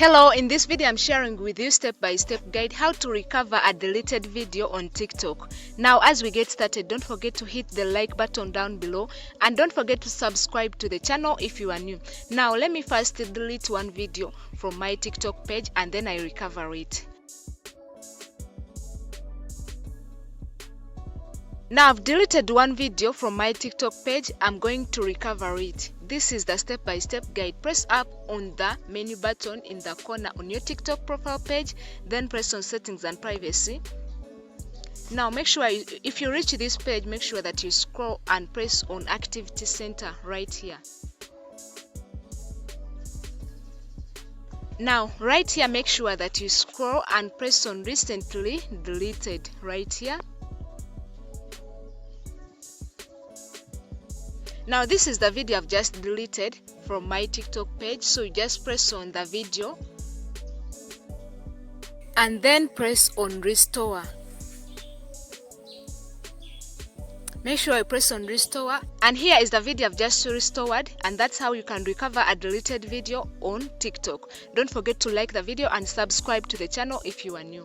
Hello, in this video I'm sharing with you step-by-step guide how to recover a deleted video on TikTok. Now as we get started, don't forget to hit the like button down below and don't forget to subscribe to the channel if you are new. Now let me first delete one video from my TikTok page and then I recover it. Now I've deleted one video from my TikTok page. I'm going to recover it. This is the step-by-step guide. Press up on the menu button in the corner on your TikTok profile page, then press on settings and privacy. Now make sure if you reach this page, make sure that you scroll and press on activity center right here. Now right here, make sure that you scroll and press on recently deleted right here. Now this is the video I've just deleted from my TikTok page, so you just press on the video and then press on restore. Make sure you press on restore, and here is the video I've just restored, and that's how you can recover a deleted video on TikTok. Don't forget to like the video and subscribe to the channel if you are new.